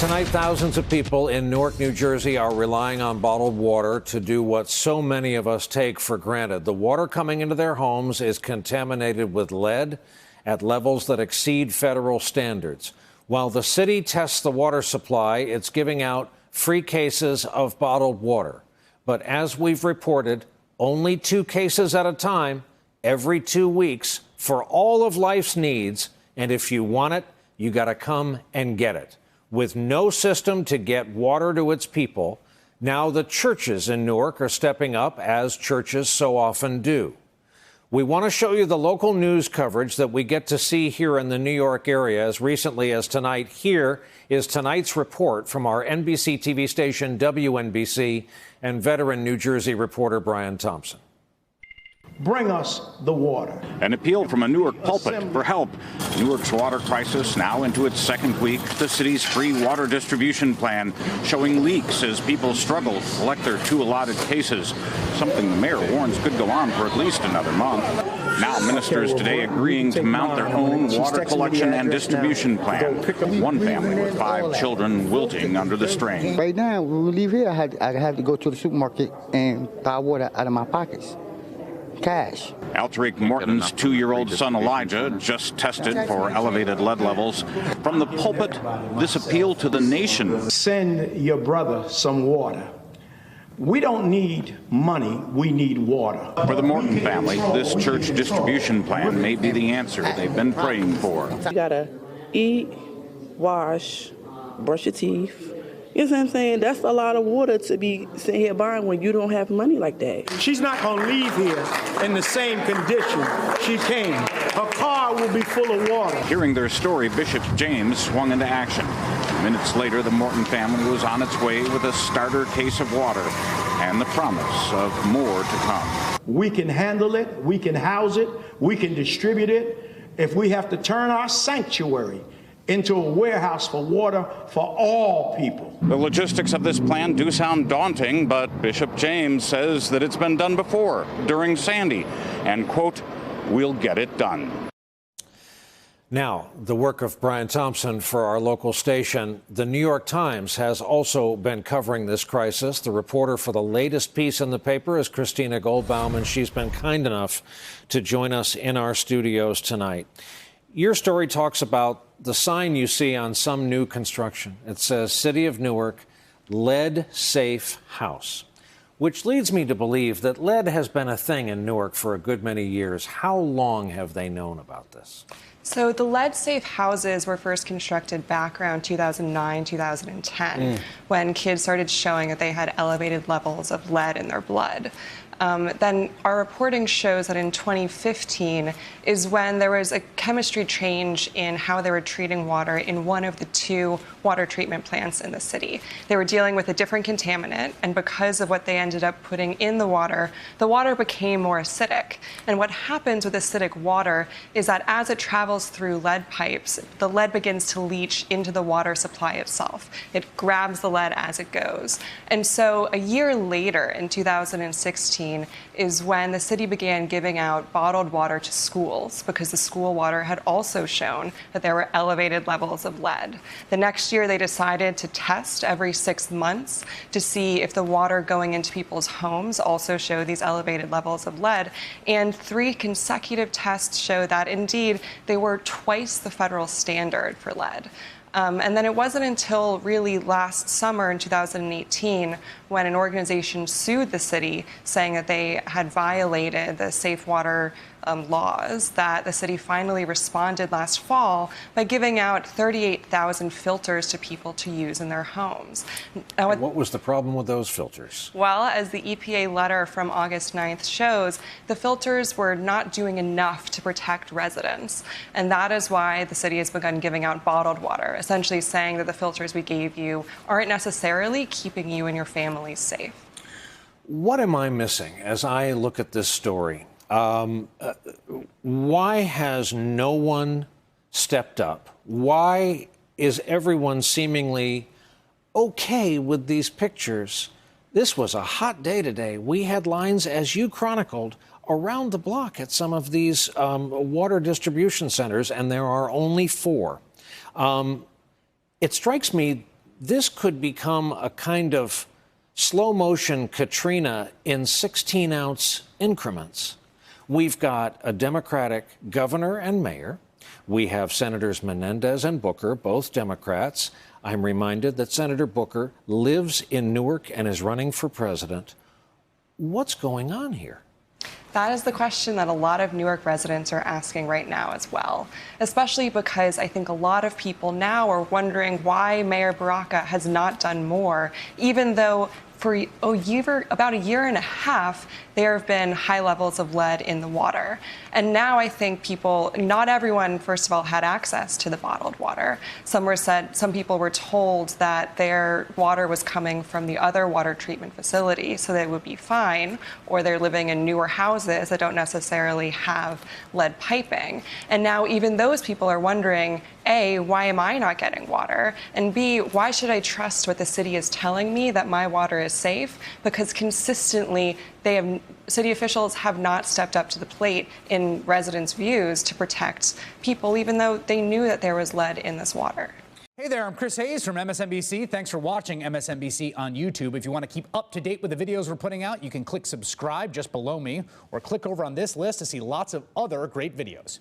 Tonight, thousands of people in Newark, New Jersey are relying on bottled water to do what so many of us take for granted. The water coming into their homes is contaminated with lead at levels that exceed federal standards. While the city tests the water supply, it's giving out free cases of bottled water. But as we've reported, only 2 cases at a time, every 2 weeks, for all of life's needs. And if you want it, you got to come and get it. With no system to get water to its people, now the churches in Newark are stepping up, as churches so often do. We want to show you the local news coverage that we get to see here in the New York area as recently as tonight. Here is tonight's report from our NBC TV station, WNBC, and veteran New Jersey reporter Brian Thompson. Bring us the water. An appeal from a Newark pulpit for help. Newark's water crisis now into its second week. The city's free water distribution plan showing leaks as people struggle to collect their 2 allotted cases, something the mayor warns could go on for at least another month. Now ministers today agreeing to mount their own water collection and distribution plan. One family with 5 children wilting under the strain. Right now, when we leave here, I have to go to the supermarket and buy water out of my pockets. Cash. Alteric Morton's 2-year-old son Elijah just tested for elevated lead levels. From the pulpit, this appeal to the nation. Send your brother some water. We don't need money, we need water. For the Morton family, this church distribution plan may be the answer they've been praying for. You gotta eat, wash, brush your teeth. You know what I'm saying? That's a lot of water to be sitting here buying when you don't have money like that. She's not going to leave here in the same condition she came. Her car will be full of water. Hearing their story, Bishop James swung into action. Minutes later, the Morton family was on its way with a starter case of water and the promise of more to come. We can handle it. We can house it. We can distribute it. If we have to turn our sanctuary into a warehouse for water for all people. The logistics of this plan do sound daunting, but Bishop James says that it's been done before, during Sandy, and, quote, we'll get it done. Now, the work of Brian Thompson for our local station. The New York Times has also been covering this crisis. The reporter for the latest piece in the paper is Christina Goldbaum, and she's been kind enough to join us in our studios tonight. Your story talks about the sign you see on some new construction. It says, City of Newark, lead-safe house, which leads me to believe that lead has been a thing in Newark for a good many years. How long have they known about this? So the lead-safe houses were first constructed back around 2009, 2010, when kids started showing that they had elevated levels of lead in their blood. Then our reporting shows that in 2015 is when there was a chemistry change in how they were treating water in one of the 2 water treatment plants in the city. They were dealing with a different contaminant, and because of what they ended up putting in the water became more acidic. And what happens with acidic water is that as it travels through lead pipes, the lead begins to leach into the water supply itself. It grabs the lead as it goes. And so a year later, in 2016, is when the city began giving out bottled water to schools, because the school water had also shown that there were elevated levels of lead. The next year, they decided to test every 6 months to see if the water going into people's homes also showed these elevated levels of lead. And 3 consecutive tests show that, indeed, they were twice the federal standard for lead. And then it wasn't until really last summer in 2018 when an organization sued the city saying that they had violated the safe water laws that the city finally responded last fall by giving out 38,000 filters to people to use in their homes. Now, what was the problem with those filters? Well, as the EPA letter from August 9th shows, the filters were not doing enough to protect residents. And that is why the city has begun giving out bottled water, essentially saying that the filters we gave you aren't necessarily keeping you and your family safe. What am I missing as I look at this story? Why has no one stepped up? Why is everyone seemingly okay with these pictures? This was a hot day today. We had lines, as you chronicled, around the block at some of these water distribution centers, and there are only 4. It strikes me this could become a kind of slow motion Katrina in 16-ounce increments. We've got a Democratic governor and mayor. We have Senators Menendez and Booker, both Democrats. I'm reminded that Senator Booker lives in Newark and is running for president. What's going on here? That is the question that a lot of Newark residents are asking right now as well, especially because I think a lot of people now are wondering why Mayor Baraka has not done more, even though for about a year and a half, there have been high levels of lead in the water. And now I think not everyone, first of all, had access to the bottled water. Some people were told that their water was coming from the other water treatment facility, so they would be fine, or they're living in newer houses that don't necessarily have lead piping. And now even those people are wondering, A, why am I not getting water? And B, why should I trust what the city is telling me that my water is safe? Because consistently, city officials have not stepped up to the plate in residents' views to protect people, even though they knew that there was lead in this water. Hey there, I'm Chris Hayes from MSNBC. Thanks for watching MSNBC on YouTube. If you want to keep up to date with the videos we're putting out, you can click subscribe just below me or click over on this list to see lots of other great videos.